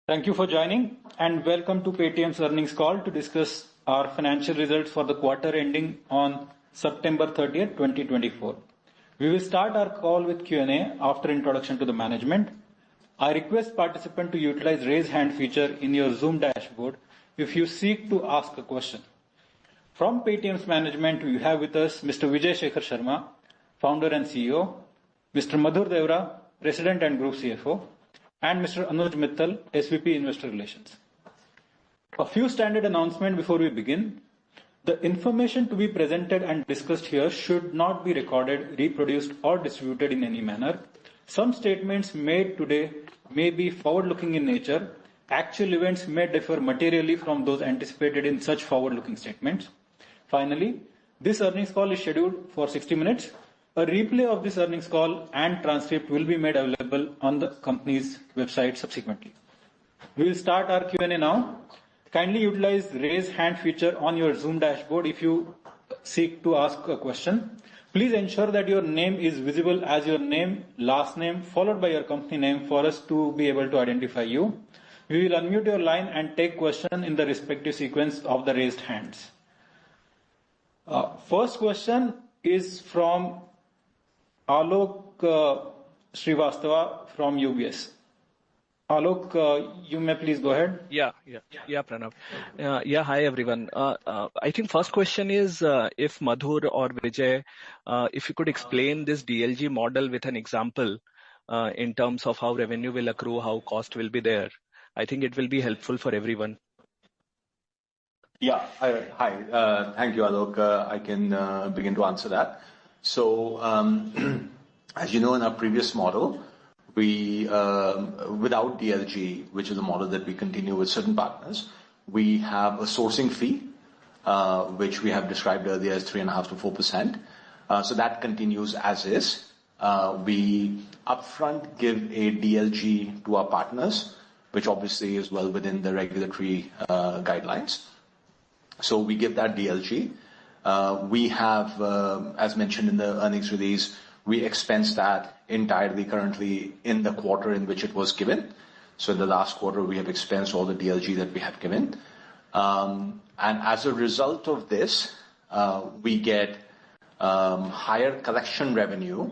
Thank you for joining and welcome to Paytm's earnings call to discuss our financial results for the quarter ending on September 30th, 2024. We will start our call with Q&A after introduction to the management. I request participants to utilize raise hand feature in your Zoom dashboard if you seek to ask a question. From Paytm's management, we have with us Mr. Vijay Shekhar Sharma, Founder and CEO, Mr. Madhur Devra, President and Group CFO, and Mr. Anuj Mittal, SVP Investor Relations. A few standard announcements before we begin. The information to be presented and discussed here should not be recorded, reproduced, or distributed in any manner. Some statements made today may be forward-looking in nature. Actual events may differ materially from those anticipated in such forward-looking statements. Finally, this earnings call is scheduled for 60 minutes. A replay of this earnings call and transcript will be made available on the company's website subsequently. We will start our Q&A now. Kindly utilize raise hand feature on your Zoom dashboard if you seek to ask a question. Please ensure that your name is visible as your name, last name, followed by your company name for us to be able to identify you. We will unmute your line and take question in the respective sequence of the raised hands. First question is from Alok Srivastava from UBS. Alok, you may please go ahead. Yeah, Pranav. Hi everyone. I think first question is if Madhur or Vijay, if you could explain this DLG model with an example in terms of how revenue will accrue, how cost will be there. I think it will be helpful for everyone. Yeah, hi. Thank you, Alok. I can begin to answer that. So, as you know, in our previous model, we, without DLG, which is a model that we continue with certain partners, we have a sourcing fee, which we have described earlier as 3.5 to 4%. So that continues as is. We upfront give a DLG to our partners, which obviously is well within the regulatory guidelines. So we give that DLG. We have, as mentioned in the earnings release, we expense that entirely currently in the quarter in which it was given. So in the last quarter, we have expensed all the DLG that we have given. And as a result of this, we get higher collection revenue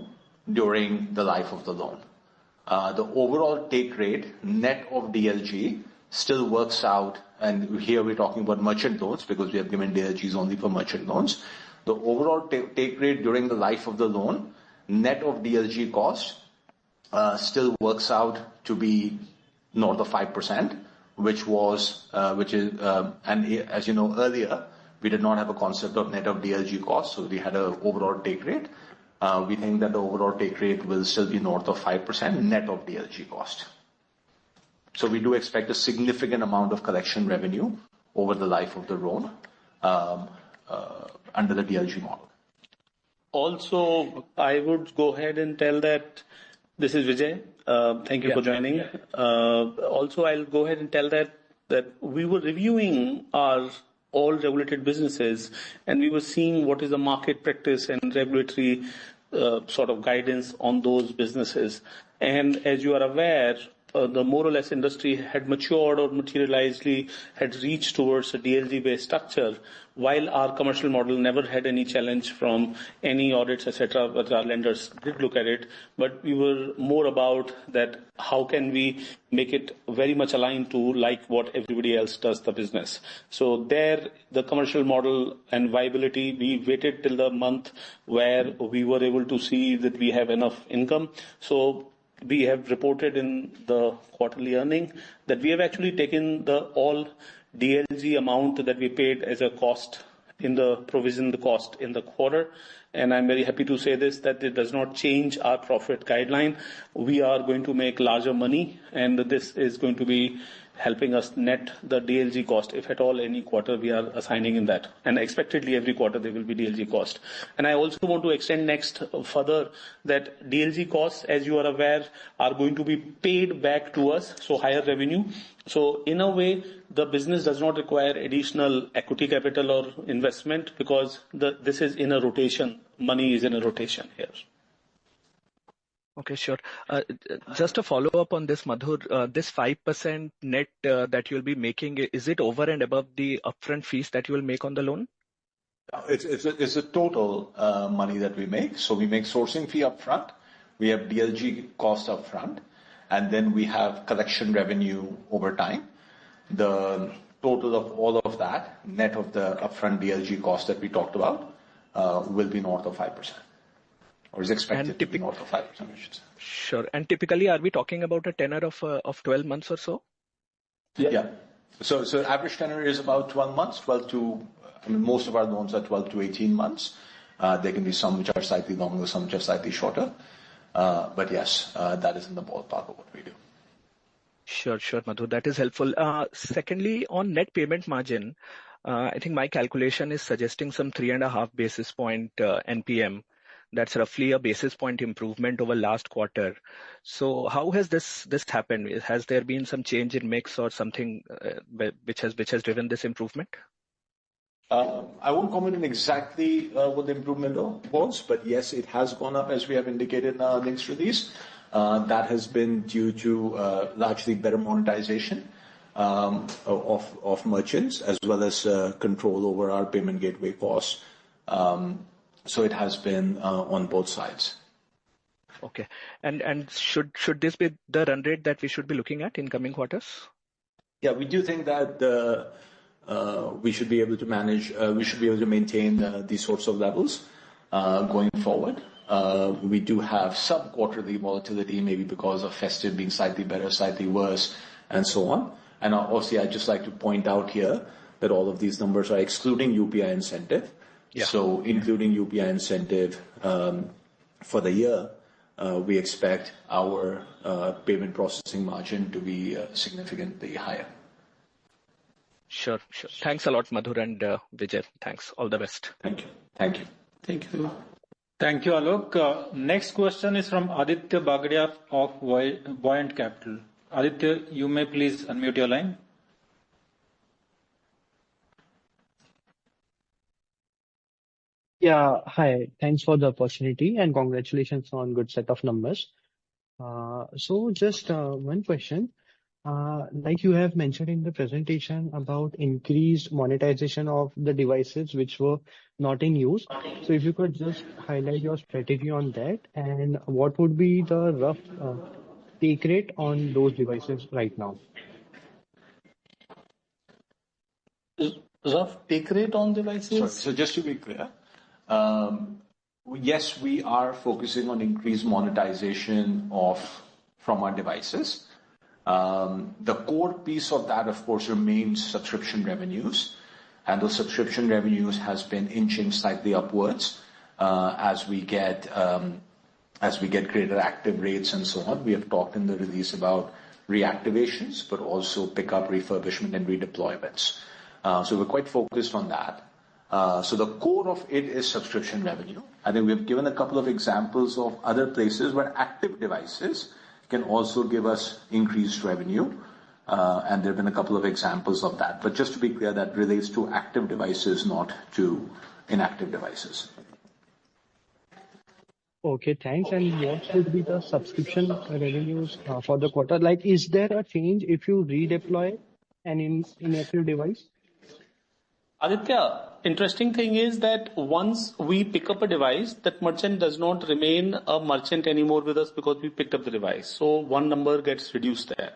during the life of the loan. The overall take rate, net of DLG, still works out, and here we're talking about merchant loans because we have given DLGs only for merchant loans. The overall take rate during the life of the loan, net of DLG cost, still works out to be north of 5%, which is, and as you know earlier, we did not have a concept of net of DLG cost, so we had an overall take rate. We think that the overall take rate will still be north of 5% net of DLG cost. So we do expect a significant amount of collection revenue over the life of the loan under the DLG model. Also, I would go ahead and tell that this is Vijay. Thank you for joining. Also, I'll go ahead and tell that we were reviewing our all regulated businesses and we were seeing what is the market practice and regulatory sort of guidance on those businesses. And as you are aware, the more or less industry had matured or materializedly had reached towards a DLG-based structure, while our commercial model never had any challenge from any audits, etc., but our lenders did look at it. But we were more about that how can we make it very much aligned to like what everybody else does the business. So there, the commercial model and viability, we waited till the month where we were able to see that we have enough income. So we have reported in the quarterly earning that we have actually taken the all DLG amount that we paid as a cost in the provision, the cost in the quarter. And I'm very happy to say this, that it does not change our profit guideline. We are going to make larger money and this is going to be helping us net the DLG cost, if at all any quarter we are assigning in that. And expectedly every quarter there will be DLG cost. And I also want to extend next further that DLG costs, as you are aware, are going to be paid back to us, so higher revenue. So in a way, the business does not require additional equity capital or investment because this is in a rotation. Money is in a rotation here. Okay, sure. Just a follow-up on this, Madhur. This 5% net that you'll be making, is it over and above the upfront fees that you will make on the loan? It's a total money that we make. So we make sourcing fee upfront, we have DLG cost upfront, and then we have collection revenue over time. The total of all of that, net of the upfront DLG cost that we talked about, will be north of 5%. Or is expected to be north of 5%, I should say. Sure. And typically, are we talking about a tenor of 12 months or so? Yeah. So average tenor is about 12 months, most of our loans are 12 to 18 months. There can be some which are slightly longer, some which are slightly shorter. But yes, that is in the ballpark of what we do. Sure, Madhu. That is helpful. Secondly, on net payment margin, I think my calculation is suggesting some 3.5 basis point NPM. That's roughly a basis point improvement over last quarter. So how has this happened? Has there been some change in mix or something which has driven this improvement? I won't comment on exactly what the improvement was, but yes, it has gone up as we have indicated in our earnings release. That has been due to largely better monetization of merchants as well as control over our payment gateway costs. So it has been on both sides. Okay. And should this be the run rate that we should be looking at in coming quarters? Yeah, we do think that we should be able to maintain these sorts of levels going forward. We do have some quarterly volatility, maybe because of festive being slightly better, slightly worse, and so on. And obviously, I'd just like to point out here that all of these numbers are excluding UPI incentive. Yeah. So including UPI incentive for the year, we expect our payment processing margin to be significantly higher. Sure. Thanks a lot, Madhur and Vijay. Thanks. All the best. Thank you. Thank you, Alok. Next question is from Aditya Bagadia of Buoyant Capital. Aditya, you may please unmute your line. Yeah, hi. Thanks for the opportunity and congratulations on good set of numbers. So just one question. Like you have mentioned in the presentation about increased monetization of the devices which were not in use. So if you could just highlight your strategy on that and what would be the rough take rate on those devices right now? Rough take rate on devices? So just to be clear, yes, we are focusing on increased monetization from our devices. The core piece of that, of course, remains subscription revenues, and those subscription revenues has been inching slightly upwards as we get greater active rates and so on. We have talked in the release about reactivations, but also pickup, refurbishment, and redeployments. So we're quite focused on that. So the core of it is subscription revenue. I think we've given a couple of examples of other places where active devices can also give us increased revenue. And there have been a couple of examples of that. But just to be clear, that relates to active devices, not to inactive devices. Okay, thanks. And what would be the subscription revenues for the quarter? Like, is there a change if you redeploy an inactive device? Aditya, interesting thing is that once we pick up a device, that merchant does not remain a merchant anymore with us because we picked up the device. So one number gets reduced there.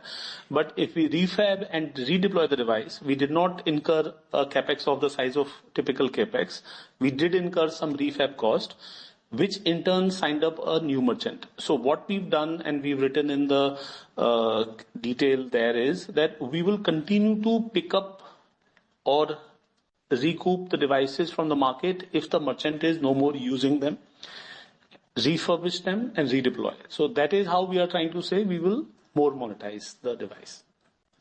But if we refab and redeploy the device, we did not incur a capex of the size of typical capex. We did incur some refab cost, which in turn signed up a new merchant. So what we've done and we've written in the detail there is that we will continue to pick up or recoup the devices from the market if the merchant is no more using them, refurbish them and redeploy. So that is how we are trying to say we will more monetize the device.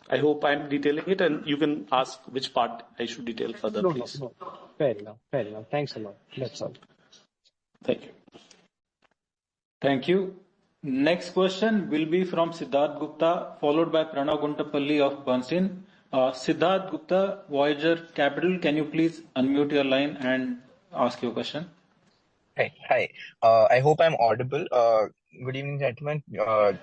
I hope I'm detailing it and you can ask which part I should detail further, please. No. Fair enough. Thanks a lot. That's all. Thank you. Thank you. Next question will be from Siddharth Gupta, followed by Pranav Guntapalli of Bernstein. Siddharth Gupta, Voyager Capital, can you please unmute your line and ask your question? Hi. I hope I'm audible. Good evening, gentlemen.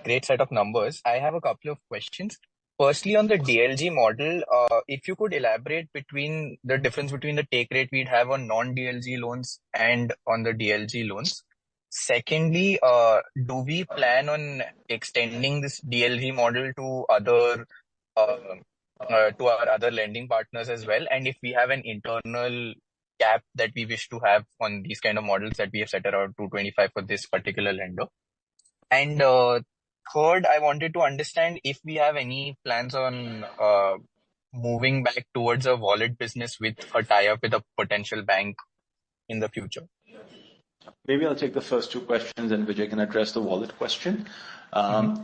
Great set of numbers. I have a couple of questions. Firstly, on the DLG model, if you could elaborate between the difference between the take rate we'd have on non-DLG loans and on the DLG loans. Secondly, do we plan on extending this DLG model to uh, to our other lending partners as well? And if we have an internal cap that we wish to have on these kind of models that we have set around 225 for this particular lender. And third, I wanted to understand if we have any plans on moving back towards a wallet business with a tie-up with a potential bank in the future. Maybe I'll take the first two questions and Vijay can address the wallet question. Our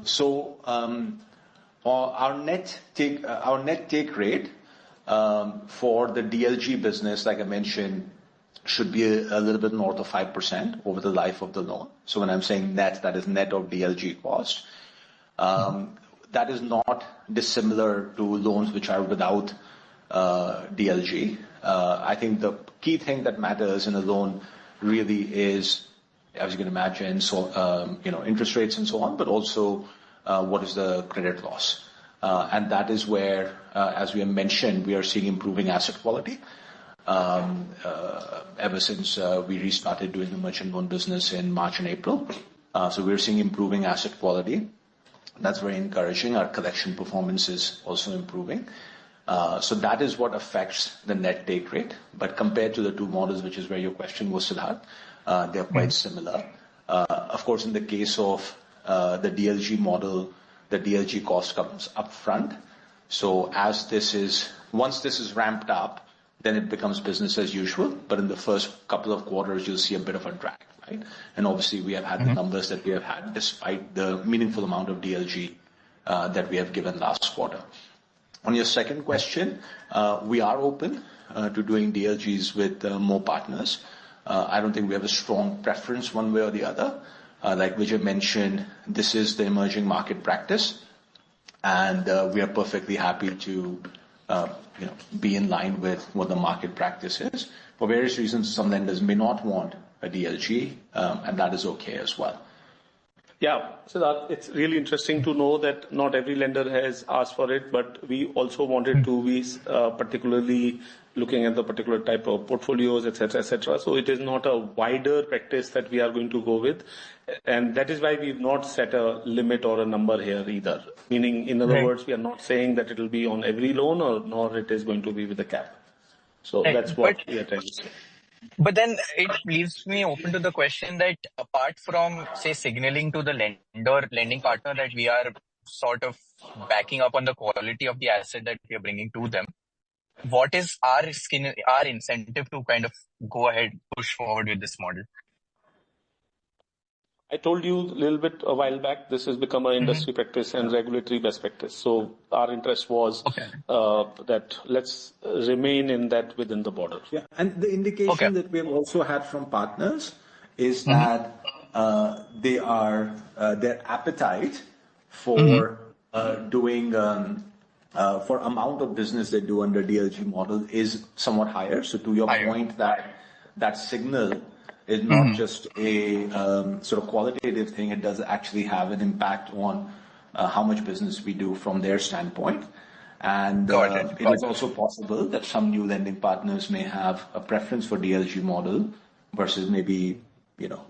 net take rate for the DLG business, like I mentioned, should be a little bit north of 5% over the life of the loan. So when I'm saying net, that is net of DLG cost. That is not dissimilar to loans which are without DLG. I think the key thing that matters in a loan really is, as you can imagine, interest rates and so on, but also what is the credit loss. And that is where, as we have mentioned, we are seeing improving asset quality. Ever since we restarted doing the merchant loan business in March and April. So we're seeing improving asset quality. That's very encouraging. Our collection performance is also improving. So that is what affects the net take rate. But compared to the two models, which is where your question was, Siddharth, they're quite similar. Of course, in the case of the DLG model, the DLG cost comes up front. So once this is ramped up, then it becomes business as usual. But in the first couple of quarters, you'll see a bit of a drag, right? And obviously, we have had the numbers that we have had despite the meaningful amount of DLG that we have given last quarter. On your second question, we are open to doing DLGs with more partners. I don't think we have a strong preference one way or the other. Like Vijay mentioned, this is the emerging market practice, and we are perfectly happy to be in line with what the market practice is. For various reasons, some lenders may not want a DLG, and that is okay as well. Yeah, so it's really interesting to know that not every lender has asked for it, but we also wanted to be particularly looking at the particular type of portfolios, etc., etc. So it is not a wider practice that we are going to go with, and that is why we've not set a limit or a number here either. Meaning, in other words, we are not saying that it will be on every loan, nor it is going to be with a cap. So that's what we are trying to say. But then it leaves me open to the question that apart from, say, signaling to the lending partner that we are sort of backing up on the quality of the asset that we are bringing to them, what is our incentive to kind of go ahead, push forward with this model? I told you a little bit a while back, this has become an industry practice and regulatory best practice. So our interest was that let's remain in that within the border. Yeah, and the indication that we have also had from partners is that their appetite for doing for amount of business they do under DLG model is somewhat higher. So to your point that signal is not just a sort of qualitative thing, it does actually have an impact on how much business we do from their standpoint. And it is also possible that some new lending partners may have a preference for DLG model versus maybe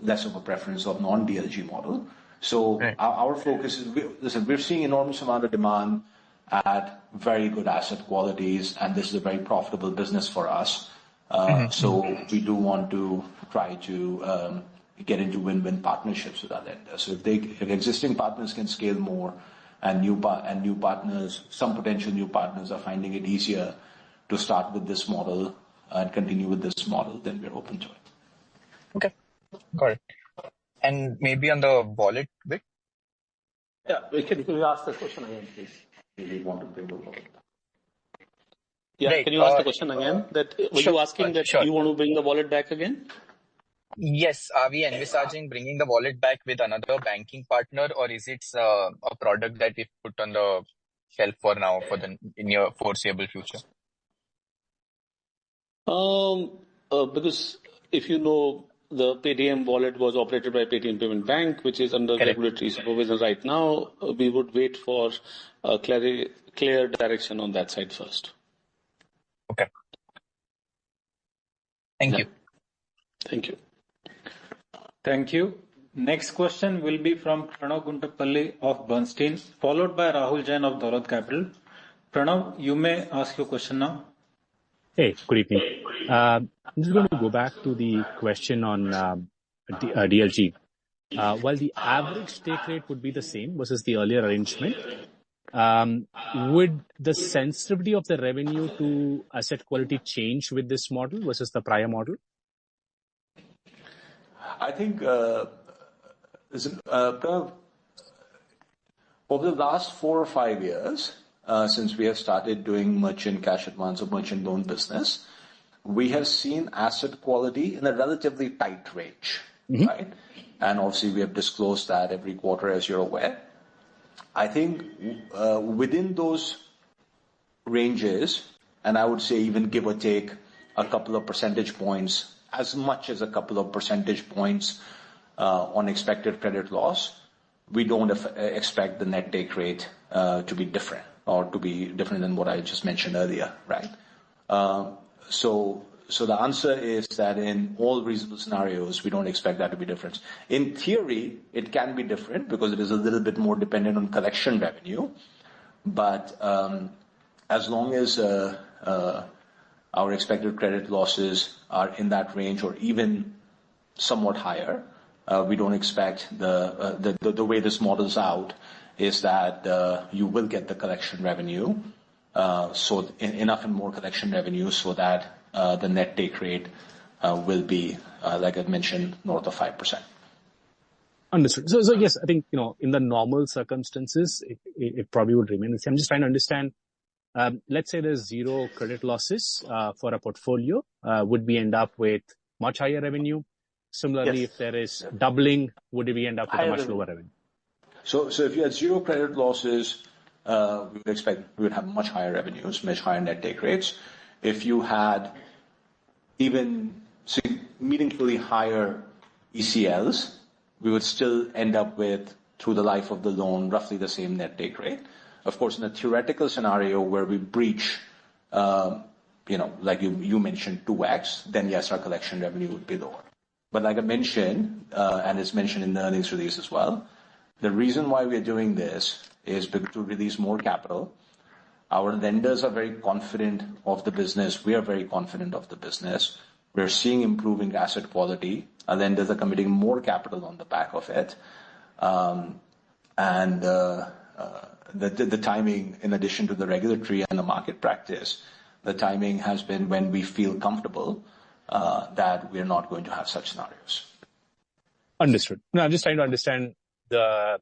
less of a preference of non-DLG model. So our focus is, we're seeing enormous amount of demand at very good asset qualities, and this is a very profitable business for us. So we do want to try to get into win-win partnerships with our lenders. So if existing partners can scale more, and new partners, some potential new partners are finding it easier to start with this model and continue with this model, then we're open to it. Okay, got it. And maybe on the wallet bit? Yeah, can you ask the question again, please? We want to bring the wallet back. Yeah, can you ask the question again? Were you asking that you want to bring the wallet back again? Yes. Are we envisaging bringing the wallet back with another banking partner, or is it a product that we put on the shelf for now for the near foreseeable future? Because if you know, the Paytm wallet was operated by Paytm Payment Bank, which is under regulatory supervision right now. We would wait for a clear direction on that side first. Okay. Thank you. Thank you. Thank you. Next question will be from Pranav Guntapalli of Bernstein, followed by Rahul Jain of Dolat Capital. Pranav, you may ask your question now. Hey, good evening. I'm just going to go back to the question on DLG. While the average take rate would be the same versus the earlier arrangement, would the sensitivity of the revenue to asset quality change with this model versus the prior model? I think over the last 4 or 5 years, since we have started doing merchant cash advance or merchant loan business, we have seen asset quality in a relatively tight range, right? And obviously we have disclosed that every quarter, as you're aware. I think within those ranges, and I would say even give or take a couple of percentage points, as much as a couple of percentage points on expected credit loss, we don't expect the net take rate to be different or to be different than what I just mentioned earlier, right? So the answer is that in all reasonable scenarios, we don't expect that to be different. In theory, it can be different because it is a little bit more dependent on collection revenue. But as long as our expected credit losses are in that range or even somewhat higher, we don't expect the way this models out is that you will get the collection revenue, so enough and more collection revenue so that the net take rate will be, like I mentioned, north of 5%. Understood. So yes, I think, in the normal circumstances, it probably would remain the same. I'm just trying to understand, let's say there's zero credit losses for a portfolio, would we end up with much higher revenue? Similarly, if there is doubling, would we end up with a much lower revenue? So if you had zero credit losses, we would expect we would have much higher revenues, much higher net take rates. If you had even meaningfully higher ECLs, we would still end up with, through the life of the loan, roughly the same net take rate. Of course, in a theoretical scenario where we breach, like you mentioned, 2x, then yes, our collection revenue would be lower. But like I mentioned, and it's mentioned in the earnings release as well, the reason why we're doing this is to release more capital. Our lenders are very confident of the business. We are very confident of the business. We're seeing improving asset quality. Our lenders are committing more capital on the back of it. The timing, in addition to the regulatory and the market practice, the timing has been when we feel comfortable that we're not going to have such scenarios. Understood. No, I'm just trying to understand the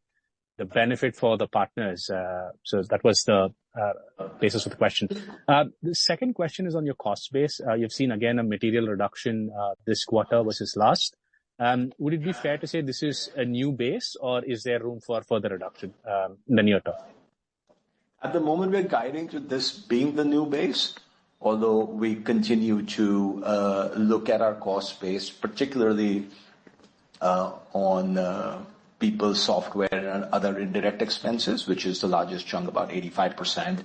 benefit for the partners. So that was the basis of the question. The second question is on your cost base. You've seen again a material reduction this quarter versus last. Would it be fair to say this is a new base, or is there room for further reduction in the near term? At the moment, we're guiding to this being the new base, although we continue to look at our cost base, particularly on people, software, and other indirect expenses, which is the largest chunk, about 85%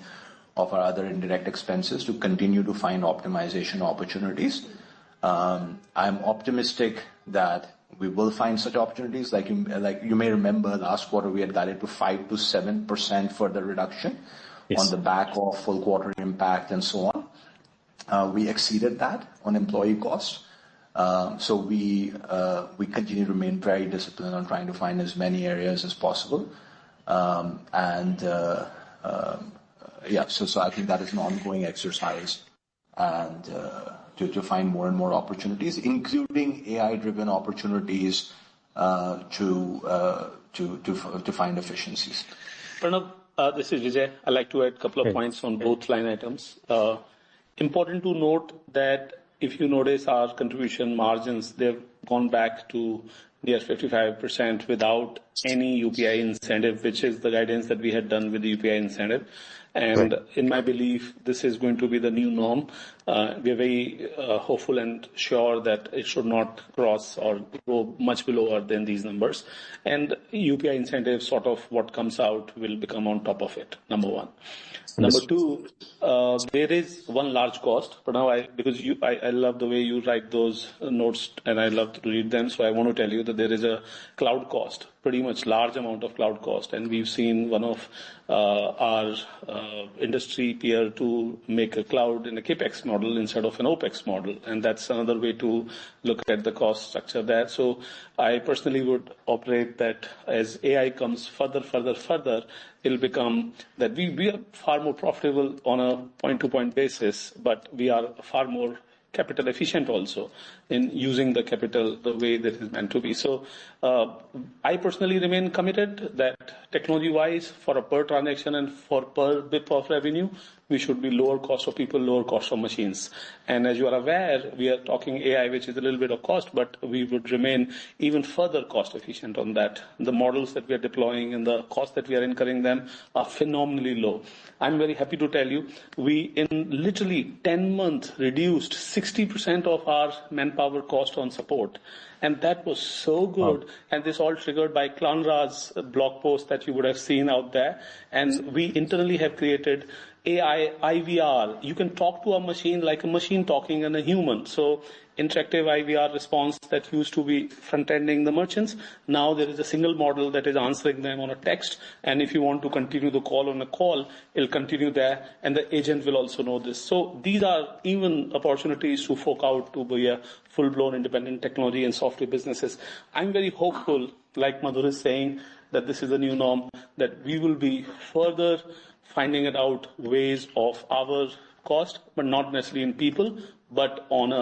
of our other indirect expenses, to continue to find optimization opportunities. I'm optimistic that we will find such opportunities. Like you may remember, last quarter we had guided to 5 to 7% further reduction on the back of full quarter impact and so on. We exceeded that on employee costs. So we continue to remain very disciplined on trying to find as many areas as possible. So I think that is an ongoing exercise, and to find more and more opportunities, including AI-driven opportunities to find efficiencies. Pranav, this is Vijay. I'd like to add a couple of points on both line items. Important to note that if you notice our contribution margins, they've gone back to near 55% without any UPI incentive, which is the guidance that we had done with the UPI incentive. And in my belief, this is going to be the new norm. We are very hopeful and sure that it should not cross or go much below than these numbers. And UPI incentives, sort of what comes out, will become on top of it, number one. Number two, there is one large cost. But now, because I love the way you write those notes and I love to read them, so I want to tell you that there is a cloud cost, pretty much large amount of cloud cost. And we've seen one of our industry peer to make a cloud in a CAPEX model instead of an OPEX model. And that's another way to look at the cost structure there. So I personally would operate that as AI comes further, it'll become that we are far more profitable on a point-to-point basis, but we are far more capital efficient also in using the capital the way that is meant to be. So I personally remain committed that technology-wise, for a per transaction and for per bit of revenue, we should be lower cost of people, lower cost of machines. And as you are aware, we are talking AI, which is a little bit of cost, but we would remain even further cost efficient on that. The models that we are deploying and the cost that we are incurring them are phenomenally low. I'm very happy to tell you, we in literally 10 months reduced 60% of our manpower cost on support. And that was so good. Wow. And this all triggered by Klanra's blog post that you would have seen out there. And we internally have created AI IVR. You can talk to a machine like a machine talking and a human. So interactive IVR response that used to be front-ending the merchants. Now there is a single model that is answering them on a text. And if you want to continue the call on a call, it'll continue there. And the agent will also know this. So these are even opportunities to fork out to be a full-blown independent technology and software businesses. I'm very hopeful, like Madhur is saying, that this is a new norm, that we will be further finding it out ways of our cost, but not necessarily in people, but on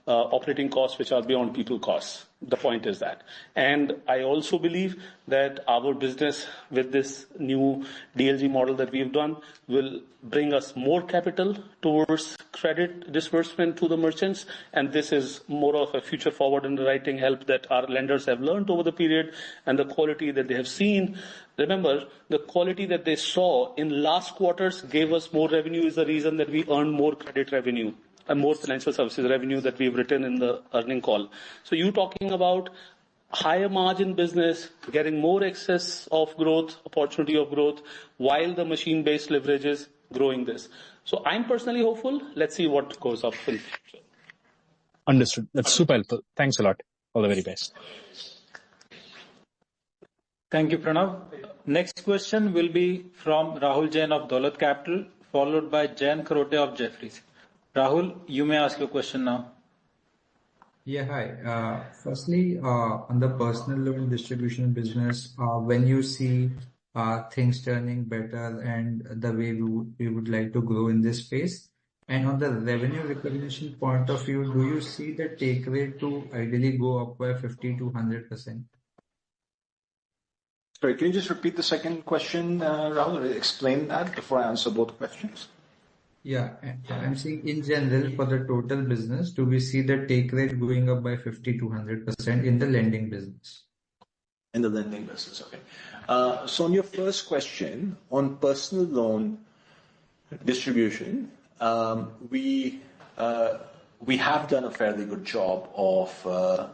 operating costs which are beyond people costs. The point is that. And I also believe that our business with this new DLG model that we've done will bring us more capital towards credit disbursement to the merchants. And this is more of a future forward underwriting help that our lenders have learned over the period and the quality that they have seen. Remember, the quality that they saw in last quarters gave us more revenue is the reason that we earned more credit revenue and more financial services revenue that we've written in the earning call. So you talking about higher margin business, getting more excess of growth, opportunity of growth, while the machine-based leverage is growing this. So I'm personally hopeful. Let's see what goes up in the future. Understood. That's super helpful. Thanks a lot. All the very best. Thank you, Pranav. Next question will be from Rahul Jain of Dolat Capital, followed by Jain Karote of Jefferies. Rahul, you may ask your question now. Yeah, hi. Firstly, on the personal loan distribution business, when you see things turning better and the way we would like to grow in this space, and on the revenue recognition point of view, do you see the take rate to ideally go up by 50 to 100%? Sorry, can you just repeat the second question, Rahul? Explain that before I answer both questions. Yeah, I'm saying in general for the total business, do we see the take rate going up by 50 to 100% in the lending business? In the lending business, okay. So on your first question on personal loan distribution, we have done a fairly good job of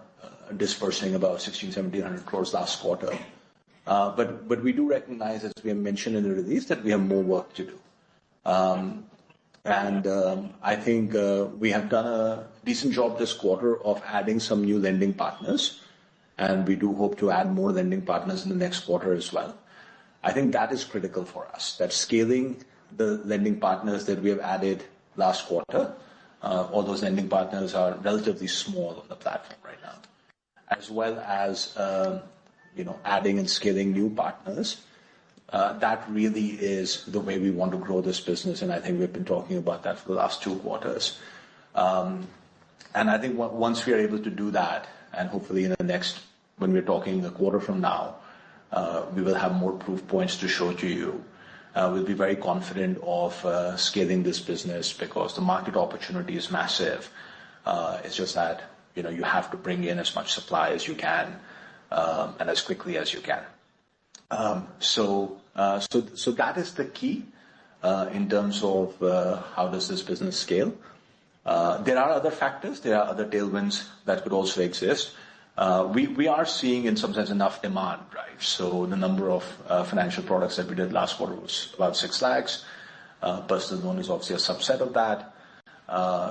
dispersing about 1,700 crores last quarter. But we do recognize, as we have mentioned in the release, that we have more work to do. I think we have done a decent job this quarter of adding some new lending partners, and we do hope to add more lending partners in the next quarter as well. I think that is critical for us, that scaling the lending partners that we have added last quarter, all those lending partners are relatively small on the platform right now, as well as adding and scaling new partners. That really is the way we want to grow this business, and I think we've been talking about that for the last 2 quarters. And I think once we are able to do that, and hopefully in the next, when we're talking a quarter from now, we will have more proof points to show to you. We'll be very confident of scaling this business because the market opportunity is massive. It's just that you have to bring in as much supply as you can and as quickly as you can. So that is the key. in terms of how does this business scale. There are other factors, there are other tailwinds that could also exist. We are seeing in some sense enough demand, right? So the number of financial products that we did last quarter was about 6 lakhs. Personal loan is obviously a subset of that.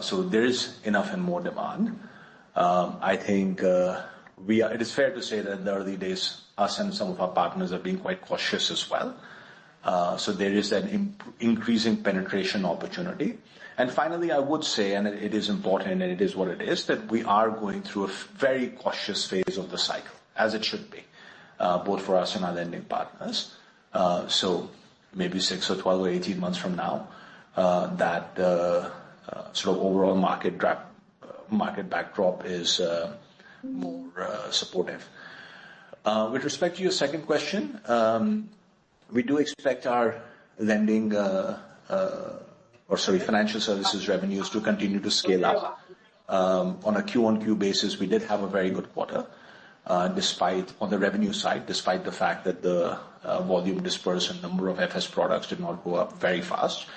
So there is enough and more demand. I think it is fair to say that in the early days, us and some of our partners are being quite cautious as well. So there is an increasing penetration opportunity. And finally, I would say, and it is important and it is what it is, that we are going through a very cautious phase of the cycle, as it should be, both for us and our lending partners. So maybe 6 or 12 or 18 months from now, that sort of overall market backdrop is more supportive. With respect to your second question, we do expect our financial services revenues to continue to scale up. On a Q-on-Q basis, we did have a very good quarter, on the revenue side, despite the fact that the volume dispersed and number of FS products did not go up very fast.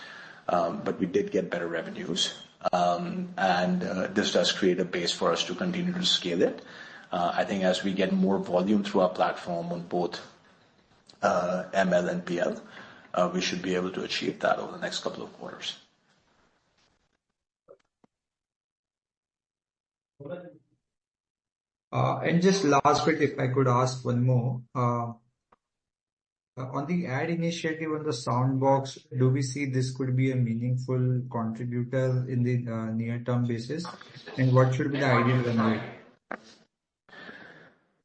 But we did get better revenues. And this does create a base for us to continue to scale it. I think as we get more volume through our platform on both ML and PL, we should be able to achieve that over the next couple of quarters. And just last bit, if I could ask one more. On the ad initiative on the Soundbox, do we see this could be a meaningful contributor in the near-term basis? And what should be the ideal run rate?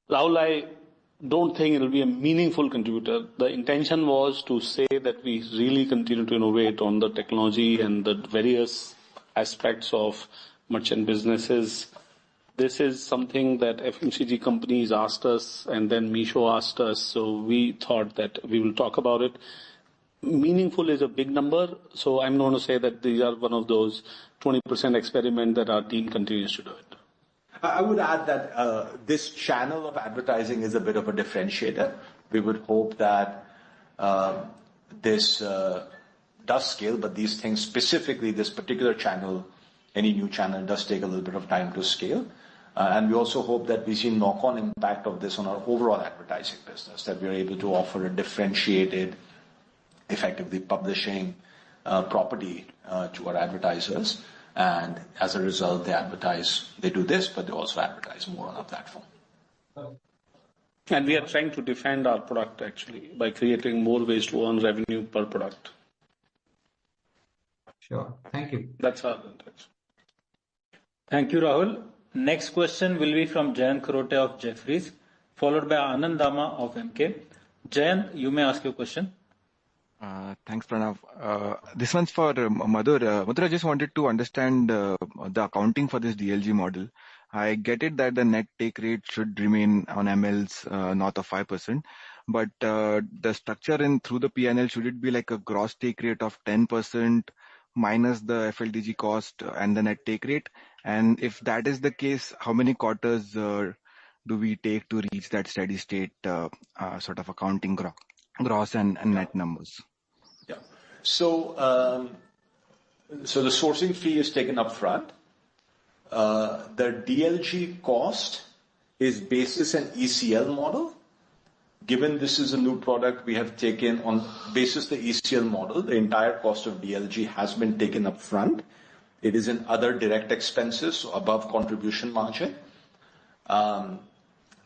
Rahul, I don't think it will be a meaningful contributor. The intention was to say that we really continue to innovate on the technology and the various aspects of merchant businesses. This is something that FMCG companies asked us, and then Meesho asked us, so we thought that we will talk about it. Meaningful is a big number, so I'm going to say that these are one of those 20% experiment that our team continues to do it. I would add that this channel of advertising is a bit of a differentiator. We would hope that this does scale, but these things, specifically this particular channel, any new channel, does take a little bit of time to scale. And we also hope that we see knock-on impact of this on our overall advertising business, that we are able to offer a differentiated, effectively publishing property to our advertisers. And as a result, they do this, but they also advertise more on our platform. And we are trying to defend our product actually by creating more ways to earn revenue per product. Sure. Thank you. That's our intention. Thank you, Rahul. Next question will be from Jayan Karote of Jefferies, followed by Anand Dama of MK. Jayan, you may ask your question. Thanks, Pranav. This one's for Madhur. Madhur, I just wanted to understand the accounting for this DLG model. I get it that the net take rate should remain on MLs north of 5%, but the structure through the PNL, should it be like a gross take rate of 10% minus the FLDG cost and the net take rate? And if that is the case, how many quarters do we take to reach that steady state sort of accounting gross and net numbers? Yeah. So the sourcing fee is taken up front. The DLG cost is basis an ECL model. Given this is a new product we have taken on basis the ECL model, the entire cost of DLG has been taken up front. It is in other direct expenses, so above contribution margin. And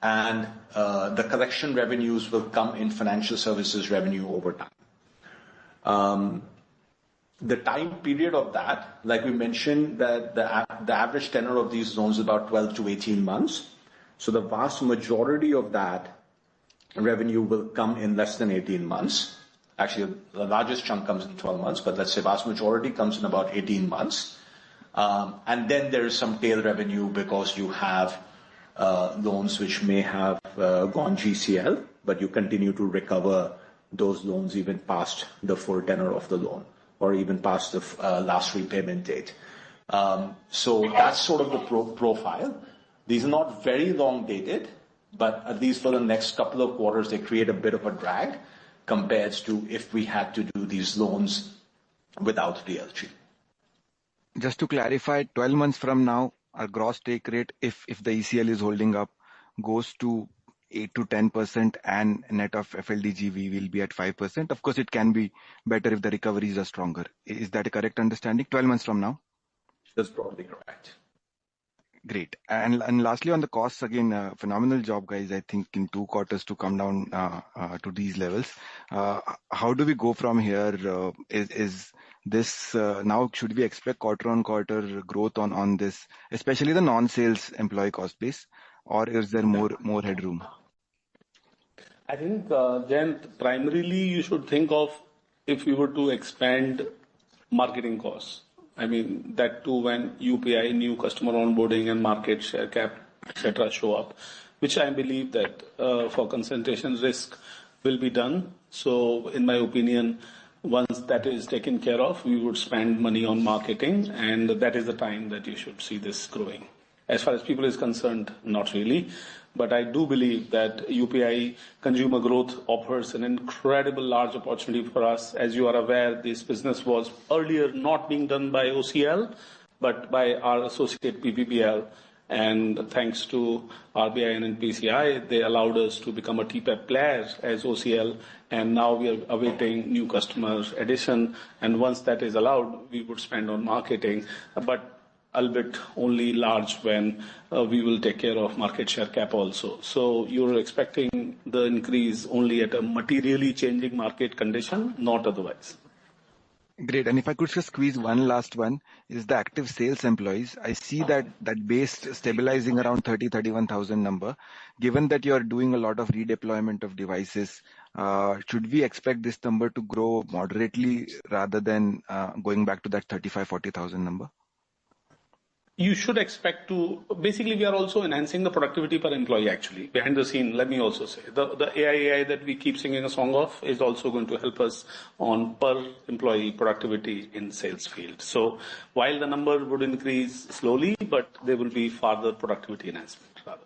the collection revenues will come in financial services revenue over time. The time period of that, like we mentioned, that the average tenor of these loans is about 12 to 18 months. So the vast majority of that revenue will come in less than 18 months. Actually, the largest chunk comes in 12 months, but let's say vast majority comes in about 18 months. And then there is some tail revenue because you have loans which may have gone GCL, but you continue to recover those loans even past the full tenor of the loan or even past the last repayment date. So that's sort of the profile. These are not very long dated, but at least for the next couple of quarters, they create a bit of a drag compared to if we had to do these loans without DLG. Just to clarify, 12 months from now, our gross take rate, if the ECL is holding up, goes to 8 to 10%, and net of FLDG, we will be at 5%. Of course, it can be better if the recoveries are stronger. Is that a correct understanding? 12 months from now? That's probably correct. Great. And lastly, on the costs, again, phenomenal job, guys. I think in 2 quarters to come down to these levels. How do we go from here? Is this now, should we expect quarter on quarter growth on this, especially the non-sales employee cost base, or is there more headroom? I think, Jayant, primarily you should think of if you were to expand marketing costs. I mean, that too when UPI, new customer onboarding and market share cap, etc. show up, which I believe that for concentration risk will be done. So in my opinion, once that is taken care of, we would spend money on marketing, and that is the time that you should see this growing. As far as people is concerned, not really. But I do believe that UPI consumer growth offers an incredible large opportunity for us. As you are aware, this business was earlier not being done by OCL, but by our associate PPBL. And thanks to RBI and NPCI, they allowed us to become a TPAP player as OCL. And now we are awaiting new customers addition. And once that is allowed, we would spend on marketing. But albeit only large when we will take care of market share cap also. So you're expecting the increase only at a materially changing market condition, not otherwise. Great. And if I could just squeeze one last one, is the active sales employees. I see that base stabilizing around 31,000 number. Given that you are doing a lot of redeployment of devices, should we expect this number to grow moderately rather than going back to that 40,000 number? You should expect to, basically we are also enhancing the productivity per employee actually. Behind the scene, let me also say, the AI that we keep singing a song of is also going to help us on per employee productivity in sales field. So while the number would increase slowly, but there will be further productivity enhancement rather.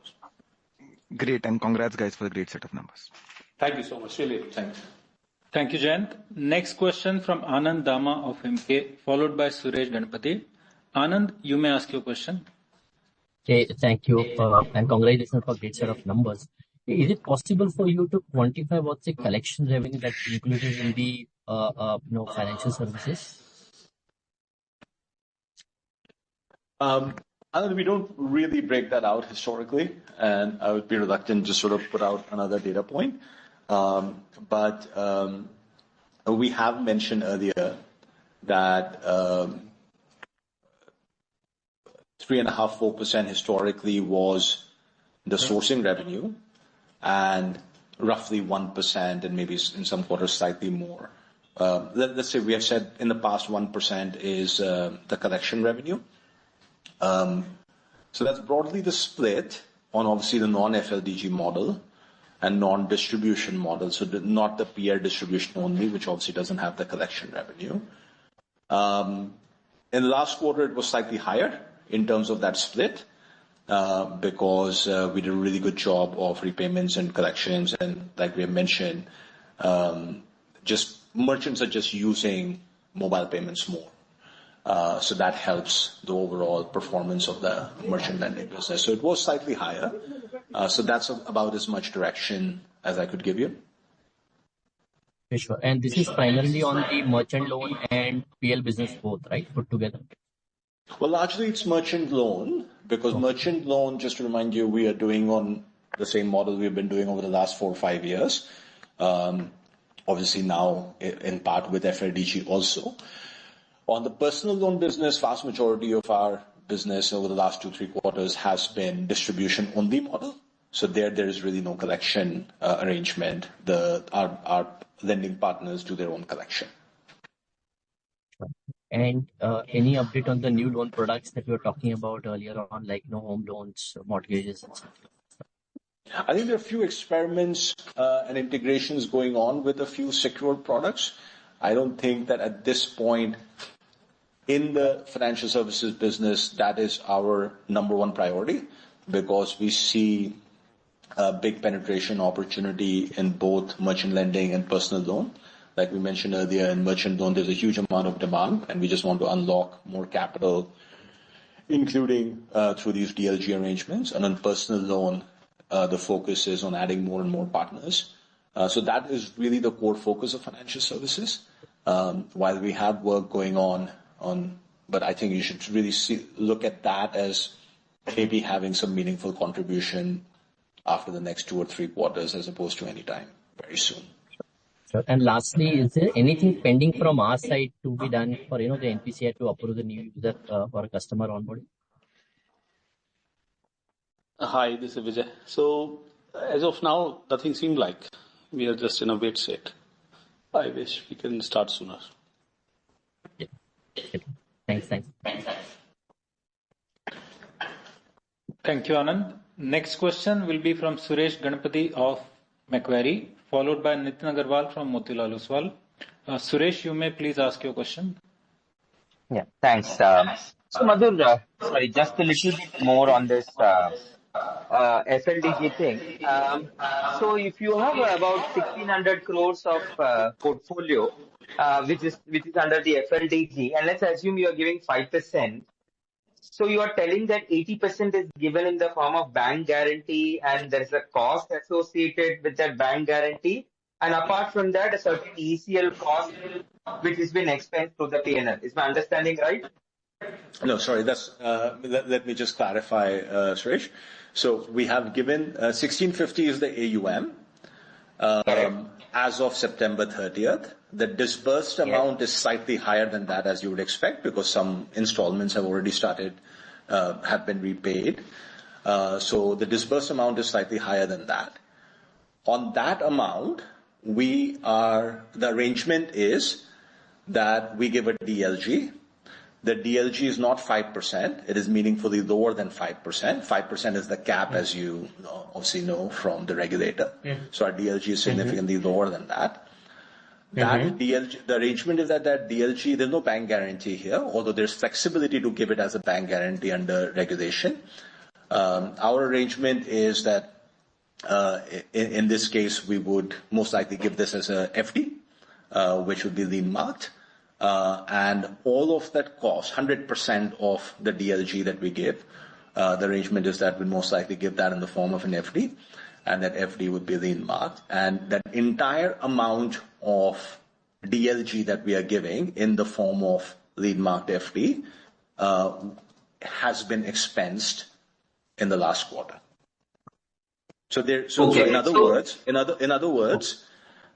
Great, and congrats guys for a great set of numbers. Thank you so much, really. Thanks. Thank you, Jayant. Next question from Anand Dama of MK, followed by Suresh Ganapati. Anand, you may ask your question. Okay, thank you, and congratulations for great set of numbers. Is it possible for you to quantify what's the collection revenue that's included in the financial services? Anand, we don't really break that out historically, and I would be reluctant to sort of put out another data point. But we have mentioned earlier that 3.5-4% historically was the sourcing revenue, and roughly 1%, and maybe in some quarters slightly more. Let's say we have said in the past 1% is the collection revenue. So that's broadly the split on obviously the non-FLDG model and non-distribution model. So not the peer distribution only, which obviously doesn't have the collection revenue. In the last quarter, it was slightly higher in terms of that split, because we did a really good job of repayments and collections, and like we have mentioned, just merchants are just using mobile payments more. So that helps the overall performance of the merchant lending business. So it was slightly higher. So that's about as much direction as I could give you. Sure. And this is primarily on the merchant loan and PL business both, right? Put together. Well, largely it's merchant loan, because merchant loan, just to remind you, we are doing on the same model we've been doing over the last 4 or 5 years. Obviously now in part with FLDG also. On the personal loan business, vast majority of our business over the last 2-3 quarters has been distribution only model. So there is really no collection arrangement. Our lending partners do their own collection. And any update on the new loan products that we were talking about earlier on, like home loans, mortgages, etc.? I think there are a few experiments and integrations going on with a few secured products. I don't think that at this point in the financial services business, that is our number one priority, because we see a big penetration opportunity in both merchant lending and personal loan. Like we mentioned earlier, in merchant loan, there's a huge amount of demand, and we just want to unlock more capital, including through these DLG arrangements. And on personal loan, the focus is on adding more and more partners. So that is really the core focus of financial services. While we have work going on, but I think you should really look at that as maybe having some meaningful contribution after the next 2 or 3 quarters, as opposed to any time very soon. Sure. And lastly, is there anything pending from our side to be done for, the NPCI to approve the new user for a customer onboarding? Hi, this is Vijay. So, as of now, nothing seemed like. We are just in a wait state. I wish we can start sooner. Yeah. Thanks. Thank you, Anand. Next question will be from Suresh Ganapati of Macquarie, followed by Nitin Agarwal from Motilal Oswal. Suresh, you may please ask your question. Yeah, thanks. So, Madhur, sorry, just a little bit more on this FLDG thing. So, if you have about 1,600 crores of portfolio, which is under the FLDG, and let's assume you are giving 5%. So you are telling that 80% is given in the form of bank guarantee, and there is a cost associated with that bank guarantee. And apart from that, a certain ECL cost which has been expensed through the P&L. Is my understanding right? No, sorry. That's let me just clarify, Suresh. So we have given 1650 is the AUM as of September 30th. The disbursed amount is slightly higher than that, as you would expect, because some installments have already started, have been repaid. So the disbursed amount is slightly higher than that. On that amount, the arrangement is that we give a DLG. The DLG is not 5%. It is meaningfully lower than 5%. 5% is the cap, as you obviously know from the regulator. So our DLG is significantly lower than that. That DLG, the arrangement is that DLG, there's no bank guarantee here, although there's flexibility to give it as a bank guarantee under regulation. Our arrangement is that in this case, we would most likely give this as a FD, which would be lien marked. And all of that cost, 100% of the DLG that we give, the arrangement is that we'll most likely give that in the form of an FD, and that FD would be lien marked. And that entire amount of DLG that we are giving in the form of lien marked FD has been expensed in the last quarter. So in other words,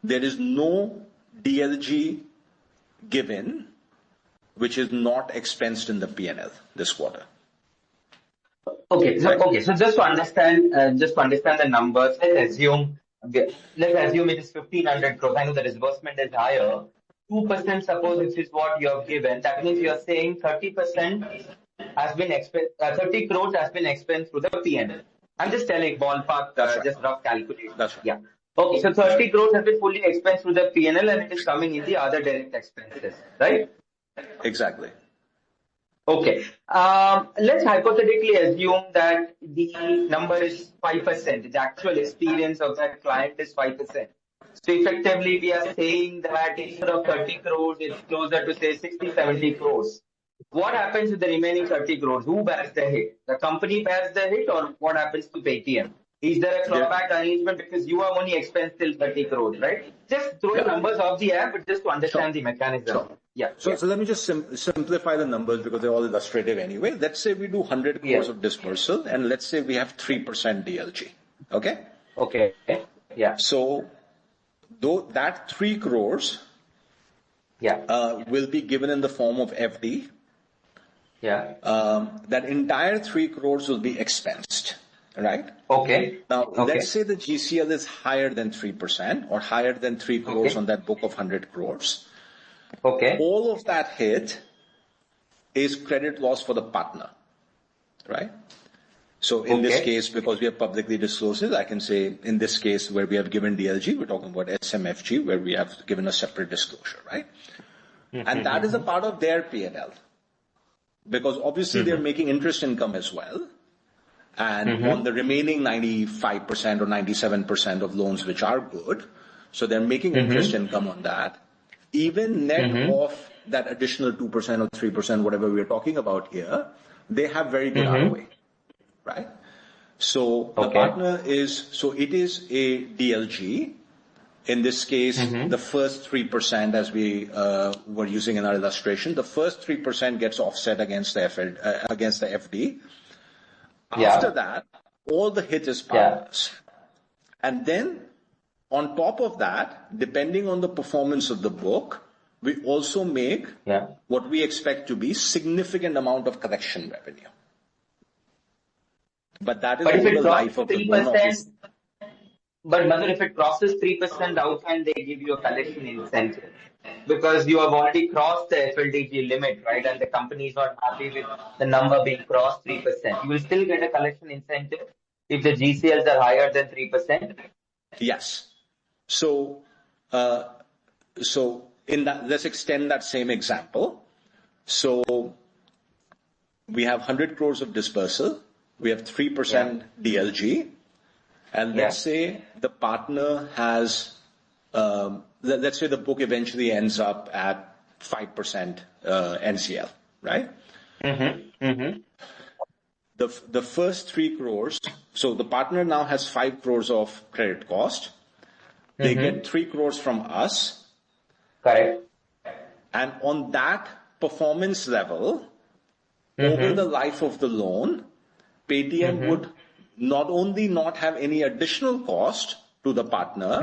there is no DLG given which is not expensed in the P&L this quarter. Okay. So just to understand the numbers, let's assume it is 1,500 crores. I know the disbursement is higher. 2%, suppose this is what you have given. That means you are saying 30% has been expensed. 30 crores has been expensed through the P&L. I'm just telling ballpark, just rough calculation. That's right. Yeah. Okay. So 30 crores has been fully expensed through the P&L, and it is coming in the other direct expenses, right? Exactly. Okay. Let's hypothetically assume that the number is 5%. The actual experience of that client is 5%. So effectively, we are saying that instead of 30 crores, it's closer to say 60, 70 crores. What happens with the remaining 30 crores? Who bears the hit? The company bears the hit, or what happens to Paytm? Is there a clawback arrangement because you are only expensed till 30 crores, right? Just throwing numbers off the air, but just to understand the mechanism. Sure. Yeah. So let me just simplify the numbers because they're all illustrative anyway. Let's say we do 100 crores of dispersal, and let's say we have 3% DLG. Okay? Okay. Yeah. So though that 3 crores will be given in the form of FD. Yeah. That entire 3 crores will be expensed. Right? Okay. Now, let's say the GCL is higher than 3% or higher than 3 crores on that book of 100 crores. Okay. All of that hit is credit loss for the partner. Right? So in this case, because we have publicly disclosed it, I can say in this case where we have given DLG, we're talking about SMFG, where we have given a separate disclosure, right? And that is a part of their P&L. Because obviously they're making interest income as well. And on the remaining 95% or 97% of loans which are good, so they're making interest income on that. even net of that additional 2% or 3%, whatever we're talking about here, they have very good ROA, right? So the partner it is a DLG. In this case, the first 3%, as we were using in our illustration, the first 3% gets offset against the FD. After that, all the hit is partners. And then on top of that, depending on the performance of the book, we also make what we expect to be significant amount of collection revenue. But that is over the life of the loan. But Madhur, if it crosses 3% outline, they give you a collection incentive because you have already crossed the FLDG limit, right? And the company is not happy with the number being crossed 3%. You will still get a collection incentive if the GCLs are higher than 3%. Yes. So in that, let's extend that same example. So we have 100 crores of dispersal. We have 3% DLG. And let's say the partner has, let's say the book eventually ends up at 5% NCL, right? The first 3 crores, so the partner now has 5 crores of credit cost. They get 3 crores from us. Correct. And on that performance level, over the life of the loan, Paytm would not only not have any additional cost to the partner,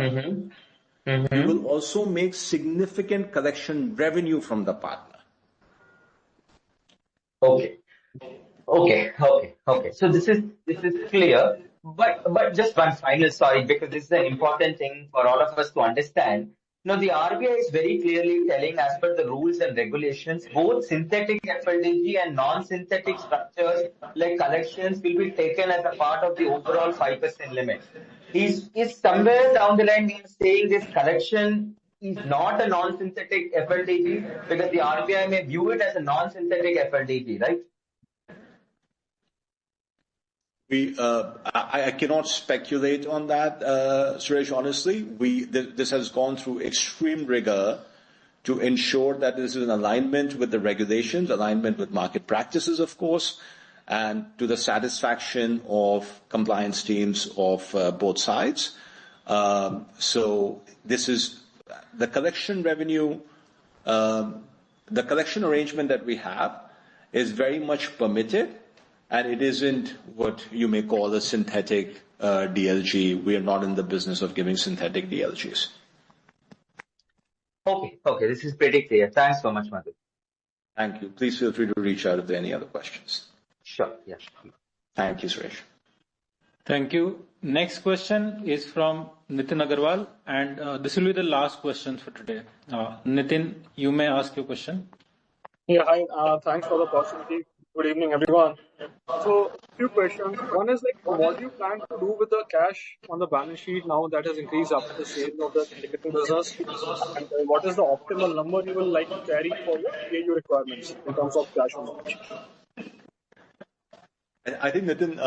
we will also make significant collection revenue from the partner. Okay. So this is clear. But just one final, sorry, because this is an important thing for all of us to understand. Now, the RBI is very clearly telling, as per the rules and regulations, both synthetic FLDG and non-synthetic structures like collections will be taken as a part of the overall 5% limit. Is somewhere down the line saying this collection is not a non-synthetic FLDG because the RBI may view it as a non-synthetic FLDG, right? I cannot speculate on that, Suresh, honestly. This has gone through extreme rigor to ensure that this is in alignment with the regulations, alignment with market practices, of course, and to the satisfaction of compliance teams of both sides. So this is the collection revenue, the collection arrangement that we have is very much permitted. And it isn't what you may call a synthetic DLG. We are not in the business of giving synthetic DLGs. Okay, this is pretty clear. Thanks so much, Madhu. Thank you. Please feel free to reach out if there are any other questions. Sure, yeah. Thank you, Suresh. Thank you. Next question is from Nitin Agarwal, and this will be the last question for today. Nitin, you may ask your question. Yeah, hi. Thanks for the opportunity. Good evening, everyone. So, a few questions. One is what do you plan to do with the cash on the balance sheet now that has increased after the sale of the ticketing business? And what is the optimal number you will like to carry for your BAU requirements in terms of cash on the balance sheet? I think, Nitin,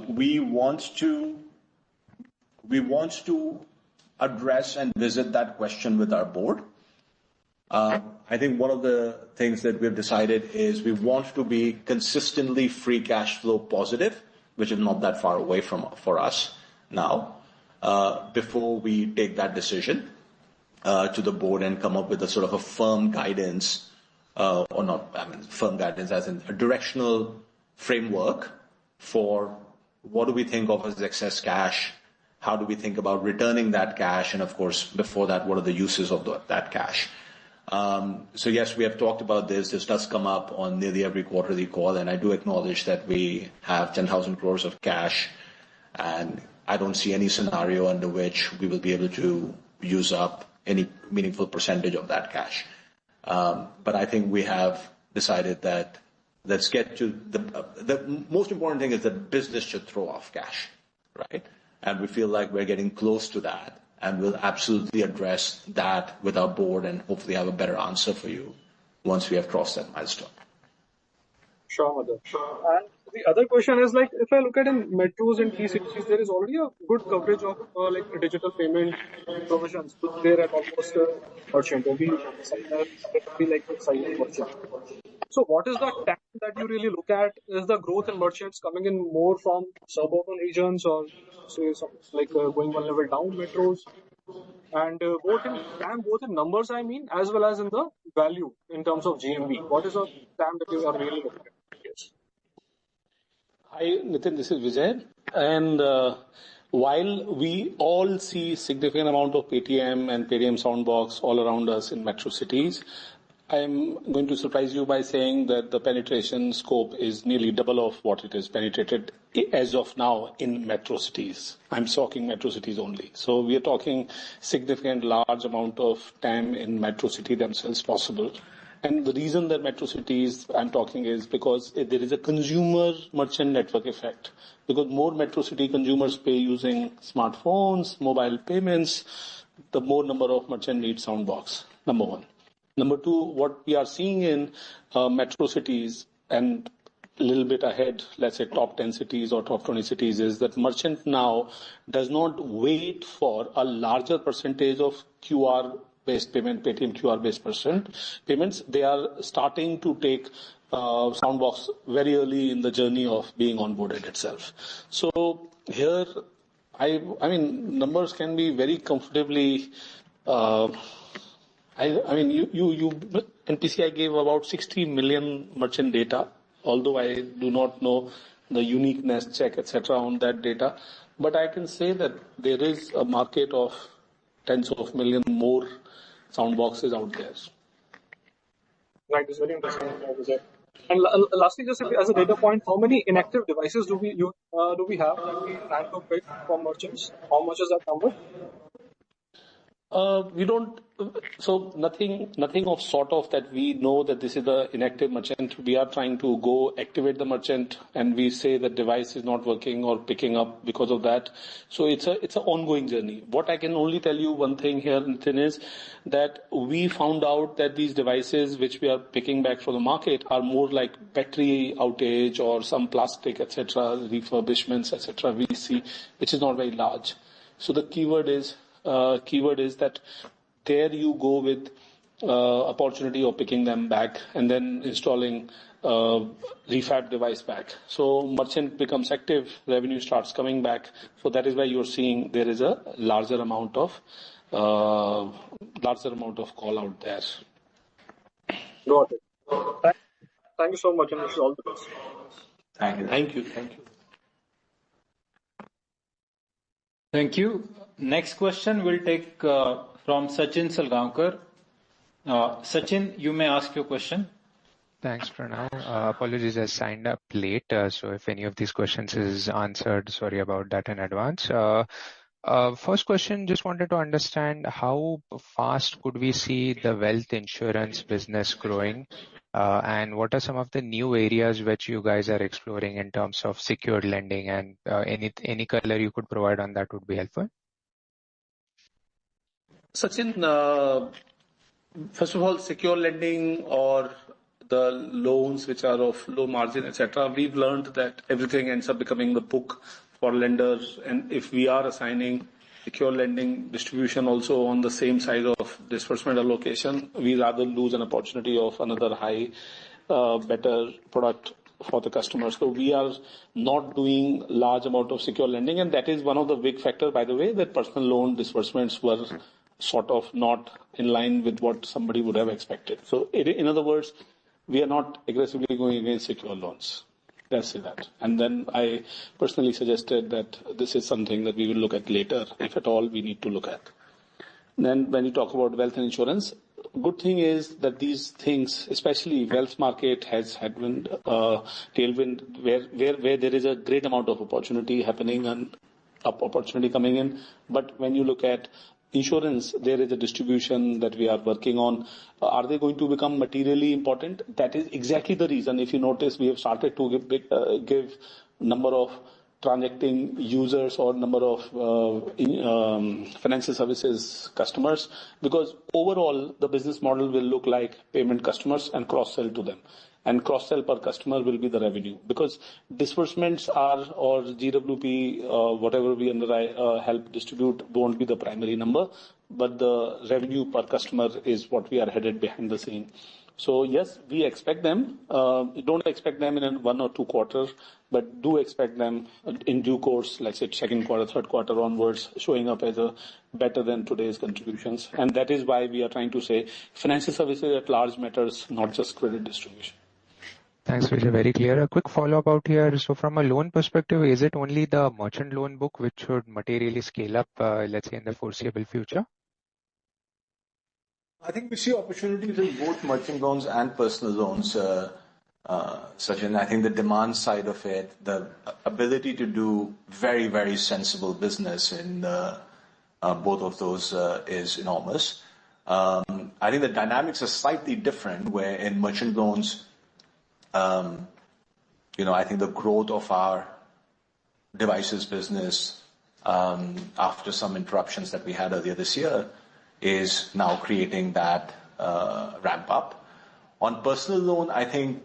we want to address and visit that question with our board. I think one of the things that we've decided is we want to be consistently free cash flow positive, which is not that far away for us now, before we take that decision to the board and come up with a sort of a firm guidance, firm guidance as in a directional framework for what do we think of as excess cash, how do we think about returning that cash, and of course, before that, what are the uses of that cash. So yes, we have talked about this. This does come up on nearly every quarterly call, and I do acknowledge that we have 10,000 crores of cash, and I don't see any scenario under which we will be able to use up any meaningful percentage of that cash. But I think we have decided that let's get to the most important thing is that business should throw off cash, right? And we feel like we're getting close to that. And we'll absolutely address that with our board and hopefully have a better answer for you once we have crossed that milestone. Sure, Madhu. And the other question is like, if I look at in metros and key cities, there is already a good coverage of like digital payment provisions there at almost merchant. Every signer, every like signing merchant. So what is the TAM that you really look at? Is the growth in merchants coming in more from suburban regions or say some, like going one level down metros? And both in TAM, both in numbers, I mean, as well as in the value in terms of GMV. What is the TAM that you are really looking at? Yes. Hi, Nitin, this is Vijay. And while we all see significant amount of Paytm and Paytm Soundbox all around us in metro cities, I'm going to surprise you by saying that the penetration scope is nearly double of what it is penetrated as of now in metro cities. I'm talking metro cities only. So we are talking significant large amount of TAM in metro city themselves possible. And the reason that metro cities I'm talking is because there is a consumer merchant network effect. Because more metro city consumers pay using smartphones, mobile payments, the more number of merchant need Soundbox. Number one. Number two, what we are seeing in metro cities and a little bit ahead, let's say top 10 cities or top 20 cities, is that merchant now does not wait for a larger percentage of QR-based payment, Paytm QR-based payments. They are starting to take Soundbox very early in the journey of being onboarded itself. So here, I mean, numbers can be very comfortably. I mean, you NPCI gave about 60 million merchant data, although I do not know the uniqueness check, etc. on that data. But I can say that there is a market of tens of millions more Soundboxes out there. Right, it's very interesting. And lastly, just as a data point, how many inactive devices do we have that we plan to pick from merchants? How much is that number? We don't, so nothing of sort of that we know that this is the inactive merchant. We are trying to go activate the merchant and we say the device is not working or picking up because of that. So it's an ongoing journey. What I can only tell you one thing here, Nitin, is that we found out that these devices which we are picking back from the market are more like battery outage or some plastic, etc., refurbishments, etc. we see, which is not very large. So the keyword is that there you go with opportunity of picking them back and then installing refab device back. So merchant becomes active, revenue starts coming back. So that is why you're seeing there is a larger amount of call out there. Got it. Thank you so much, and wish you all the best. Thank you. Thank you. Next question we'll take from Sachin Salgaonkar. Sachin, you may ask your question. Thanks, Pranav. Apologies, I signed up late, so if any of these questions is answered, sorry about that in advance. First question, just wanted to understand how fast could we see the wealth insurance business growing, and what are some of the new areas which you guys are exploring in terms of secured lending, and any color you could provide on that would be helpful. Sachin, first of all, secure lending or the loans which are of low margin, etc., we've learned that everything ends up becoming the book for lenders. And if we are assigning secure lending distribution also on the same side of disbursement allocation, we rather lose an opportunity of another high, better product for the customer. So we are not doing large amount of secure lending. And that is one of the big factors, by the way, that personal loan disbursements were sort of not in line with what somebody would have expected. So in other words, we are not aggressively going against secure loans. Let's say that. And then I personally suggested that this is something that we will look at later, if at all we need to look at. Then when you talk about wealth and insurance, good thing is that these things, especially wealth market, has headwind, tailwind, where there is a great amount of opportunity happening and opportunity coming in. But when you look at insurance, there is a distribution that we are working on. Are they going to become materially important? That is exactly the reason. If you notice, we have started to give number of transacting users or number of financial services customers, because overall the business model will look like payment customers and cross-sell to them. And cross-sell per customer will be the revenue, because disbursements are, or GWP, whatever we help distribute, won't be the primary number, but the revenue per customer is what we are headed behind the scene. So yes, we expect them. Don't expect them in 1 or 2 quarters, but do expect them in due course, like say second quarter, third quarter onwards, showing up as a better than today's contributions. And that is why we are trying to say financial services at large matters, not just credit distribution. Thanks, Vijay. Very clear. A quick follow-up out here. So from a loan perspective, is it only the merchant loan book which should materially scale up, let's say in the foreseeable future? I think we see opportunities in both merchant loans and personal loans, Sachin. I think the demand side of it, the ability to do very, very sensible business in both of those is enormous. I think the dynamics are slightly different, where in merchant loans, I think the growth of our devices business, after some interruptions that we had earlier this year, is now creating that ramp up. On personal loan, I think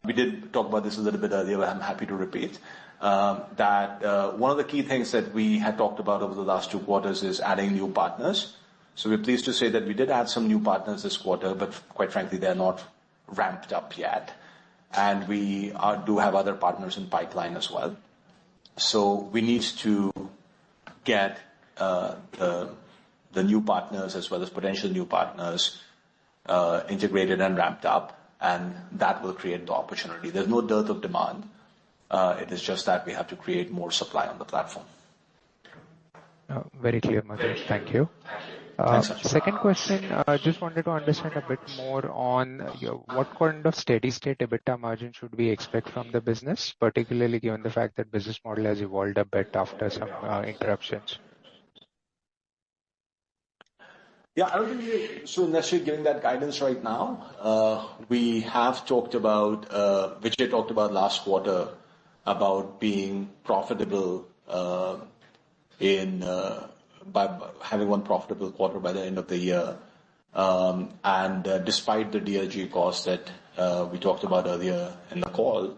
we did talk about this a little bit earlier, but I'm happy to repeat that one of the key things that we had talked about over the last 2 quarters is adding new partners. So we're pleased to say that we did add some new partners this quarter, but quite frankly, they're not ramped up yet. And we do have other partners in pipeline as well. So we need to get the new partners as well as potential new partners integrated and ramped up, and that will create the opportunity. There's no dearth of demand. It is just that we have to create more supply on the platform. Very clear, Madhur. Thank you. Second question, just wanted to understand a bit more on what kind of steady state EBITDA margin should we expect from the business, particularly given the fact that business model has evolved a bit after some interruptions. Yeah, I don't think we're so necessarily giving that guidance right now. We have talked about, Vijay talked about last quarter, about being profitable by having one profitable quarter by the end of the year. And despite the DLG cost that we talked about earlier in the call,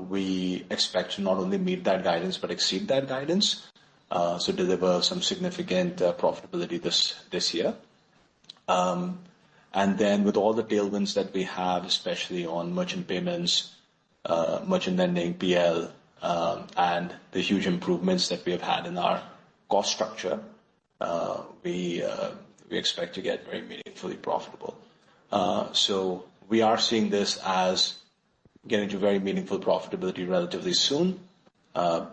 we expect to not only meet that guidance but exceed that guidance. So deliver some significant profitability this year. And then with all the tailwinds that we have, especially on merchant payments, merchant lending, PL, and the huge improvements that we have had in our cost structure, we expect to get very meaningfully profitable. So we are seeing this as getting to very meaningful profitability relatively soon.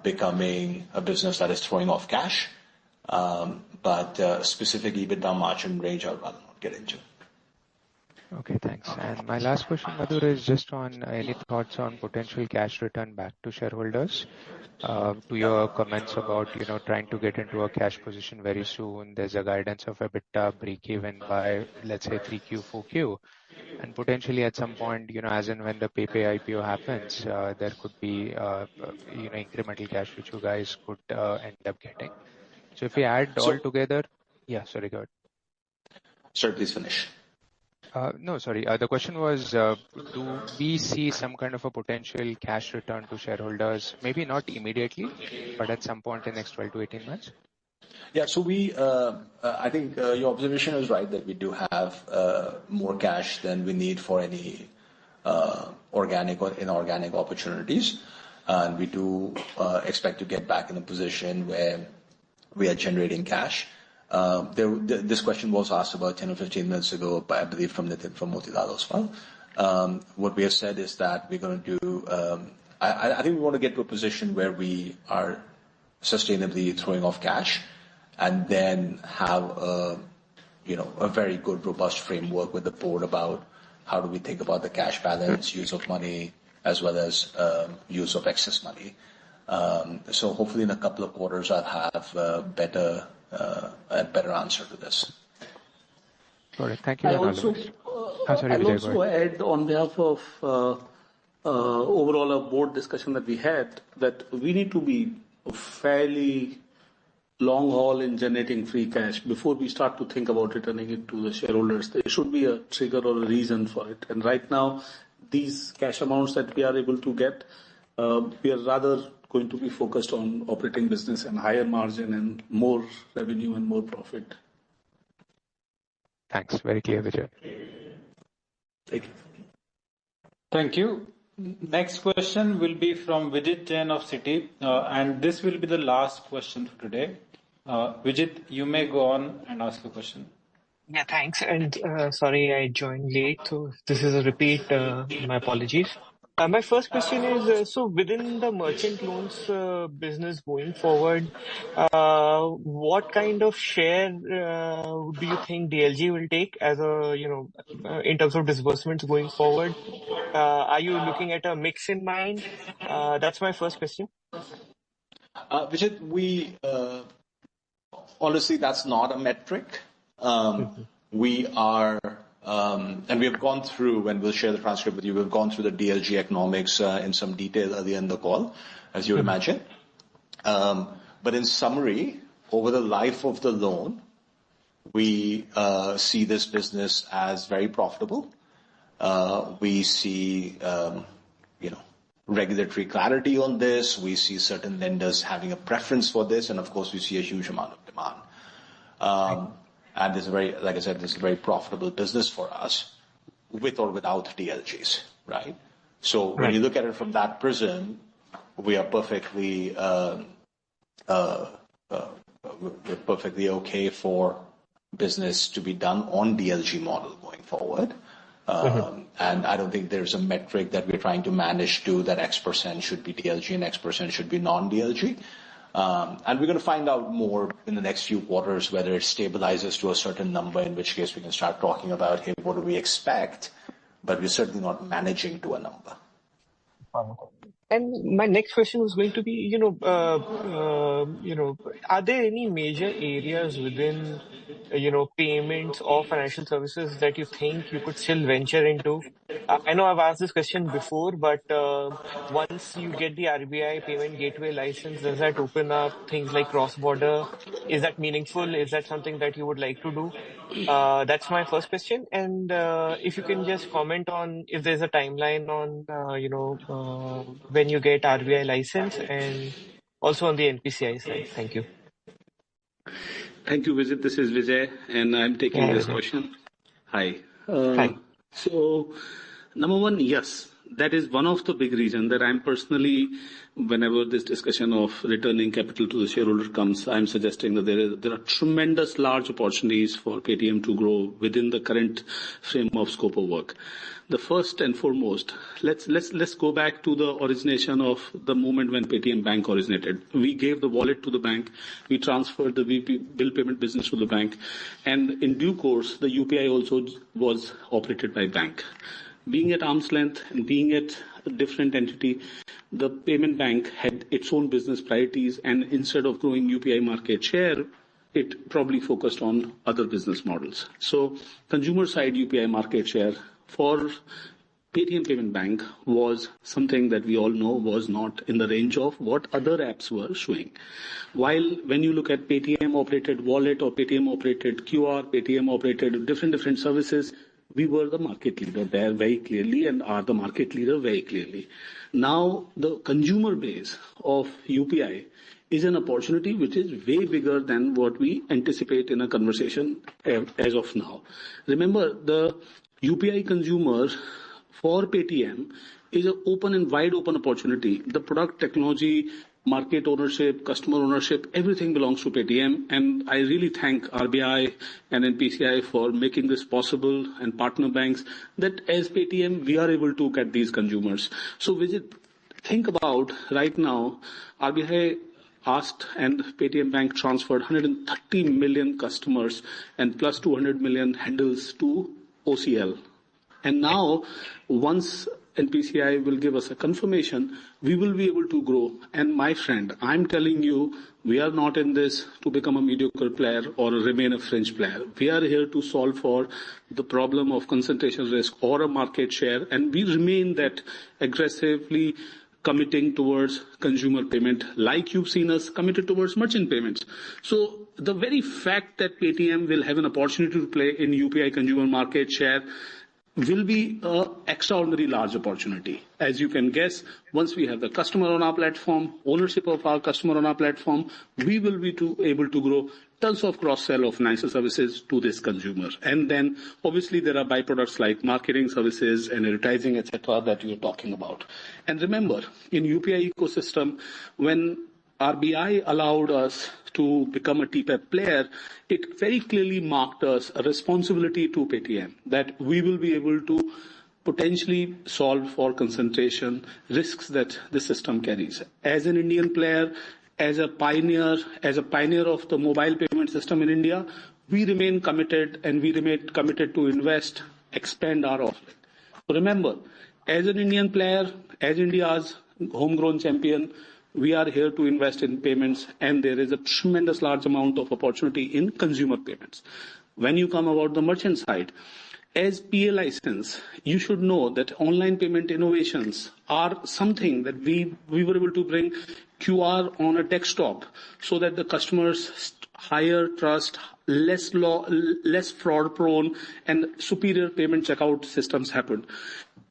Becoming a business that is throwing off cash, but specific EBITDA margin range I'll rather not get into. Okay, thanks. And my last question, Madhur, is just on any thoughts on potential cash return back to shareholders. To your comments about trying to get into a cash position very soon. There's a guidance of EBITDA break even by, let's say, 3Q, 4Q. And potentially at some point, as and when the Paytm IPO happens, there could be, incremental cash which you guys could end up getting. So if we add all together, yeah, sorry, go ahead. Sir, please finish. No, sorry. The question was, do we see some kind of a potential cash return to shareholders? Maybe not immediately, but at some point in the next 12 to 18 months? Yeah, so I think your observation is right that we do have more cash than we need for any organic or inorganic opportunities. And we do expect to get back in a position where we are generating cash. This question was asked about 10 or 15 minutes ago, I believe from Nitin from Motilal as well. What we have said is that we're going to do, I think we want to get to a position where we are sustainably throwing off cash, and then have a very good, robust framework with the board about how do we think about the cash balance, use of money, as well as use of excess money. So hopefully in a couple of quarters I'll have a better answer to this. Got it. Thank you. I'll also add on behalf of overall a board discussion that we had, that we need to be fairly long haul in generating free cash before we start to think about returning it to the shareholders. There should be a trigger or a reason for it. And right now, these cash amounts that we are able to get, we are rather going to be focused on operating business and higher margin and more revenue and more profit. Thanks. Very clear, Vijay. Thank you. Thank you. Next question will be from Vijit Jain of Citi, and this will be the last question for today. Vijit, you may go on and ask the question. Yeah, thanks. And sorry, I joined late, so this is a repeat. My apologies. My first question is, so within the merchant loans business going forward, what kind of share do you think DLG will take as a, in terms of disbursements going forward? Are you looking at a mix in mind? That's my first question. Vijit, we honestly, that's not a metric. We are, and we have gone through, and we'll share the transcript with you, we've gone through the DLG economics in some detail earlier in the call, as you would imagine. But in summary, over the life of the loan, we see this business as very profitable. We see, regulatory clarity on this. We see certain lenders having a preference for this, and of course, we see a huge amount of demand. And this is like I said, this is a very profitable business for us, with or without DLGs, right? So when you look at it from that prism, we are perfectly, we're perfectly okay for business to be done on DLG model going forward. And I don't think there's a metric that we're trying to manage to that X% should be DLG and X% should be non-DLG. And we're going to find out more in the next few quarters whether it stabilizes to a certain number, in which case we can start talking about, hey, what do we expect? But we're certainly not managing to a number. And my next question was going to be, are there any major areas within, payments or financial services that you think you could still venture into? I know I've asked this question before, but once you get the RBI payment gateway license, does that open up things like cross-border? Is that meaningful? Is that something that you would like to do? That's my first question. And if you can just comment on if there's a timeline on, when you get RBI license, and also on the NPCI side. Thank you. Thank you, Vijay. This is Vijay, and I'm taking this question. Hi. Hi. So, number one, yes, that is one of the big reasons that I'm personally, whenever this discussion of returning capital to the shareholder comes, I'm suggesting that there are tremendous large opportunities for Paytm to grow within the current frame of scope of work. The first and foremost, let's go back to the origination of the moment when Paytm Bank originated. We gave the wallet to the bank, we transferred the bill payment business to the bank, and in due course, the UPI also was operated by bank. Being at arm's length and being at a different entity, the payment bank had its own business priorities, and instead of growing UPI market share, it probably focused on other business models. So consumer side UPI market share for Paytm Payment Bank was something that we all know was not in the range of what other apps were showing. While when you look at Paytm operated wallet or Paytm operated QR, Paytm operated different services, we were the market leader there very clearly and are the market leader very clearly. Now, the consumer base of UPI is an opportunity which is way bigger than what we anticipate in a conversation as of now. Remember, the UPI consumer for Paytm is an open and wide open opportunity. The product, technology, market ownership, customer ownership, everything belongs to Paytm. And I really thank RBI and NPCI for making this possible, and partner banks, that as Paytm, we are able to get these consumers. So think about right now, RBI asked and Paytm Bank transferred 130 million customers and plus 200 million handles to OCL. And now, once NPCI will give us a confirmation, we will be able to grow. And my friend, I'm telling you, we are not in this to become a mediocre player or remain a fringe player. We are here to solve for the problem of concentration risk or a market share, and we remain that aggressively committing towards consumer payment, like you've seen us committed towards merchant payments. So the very fact that Paytm will have an opportunity to play in UPI consumer market share will be an extraordinarily large opportunity. As you can guess, once we have the customer on our platform, ownership of our customer on our platform, we will be able to grow tons of cross-sell of financial services to this consumer. And then obviously there are byproducts like marketing services and advertising, etc. that you're talking about. And remember, in UPI ecosystem, when RBI allowed us to become a TPAP player, it very clearly marked us a responsibility to Paytm that we will be able to potentially solve for concentration risks that the system carries. As an Indian player, as a pioneer of the mobile payment system in India, we remain committed and we remain committed to invest, expand our offering. So remember, as an Indian player, as India's homegrown champion, we are here to invest in payments, and there is a tremendous large amount of opportunity in consumer payments. When you come about the merchant side, as PA license, you should know that online payment innovations are something that we were able to bring QR on a desktop so that the customers higher trust, less fraud prone, and superior payment checkout systems happened.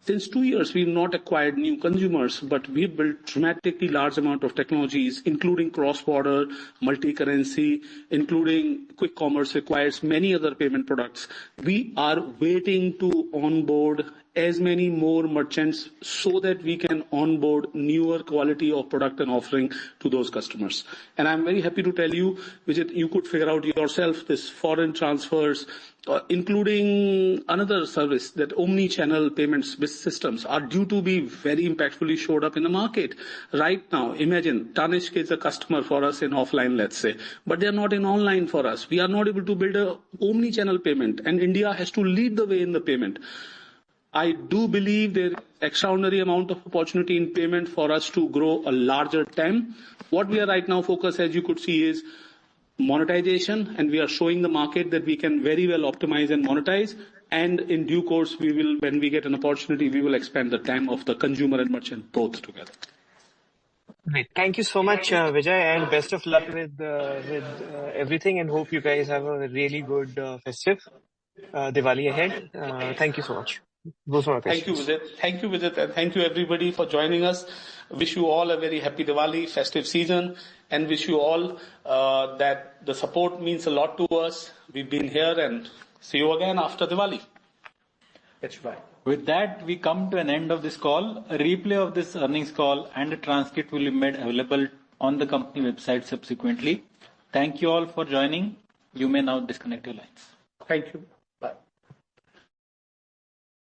Since 2 years, we've not acquired new consumers, but we've built dramatically large amount of technologies, including cross-border, multi-currency, including quick commerce requires many other payment products. We are waiting to onboard as many more merchants so that we can onboard newer quality of product and offering to those customers. And I'm very happy to tell you, Vijay, you could figure out yourself this foreign transfers, including another service that omni-channel payments systems are due to be very impactfully showed up in the market. Right now, imagine Tanishq is a customer for us in offline, let's say, but they're not in online for us. We are not able to build a omni-channel payment, and India has to lead the way in the payment. I do believe there is extraordinary amount of opportunity in payment for us to grow a larger TAM. What we are right now focused, as you could see, is monetization, and we are showing the market that we can very well optimize and monetize. And in due course, we will, when we get an opportunity, we will expand the TAM of the consumer and merchant both together. Great. Thank you so much, Vijay, and best of luck with everything, and hope you guys have a really good festive Diwali ahead. Thank you so much. Those are my questions. Thank you, Vijay, and thank you everybody for joining us. Wish you all a very happy Diwali, festive season, and wish you all that the support means a lot to us. We've been here, and see you again after Diwali. Bye. With that, we come to an end of this call. A replay of this earnings call and a transcript will be made available on the company website subsequently. Thank you all for joining. You may now disconnect your lines. Thank you.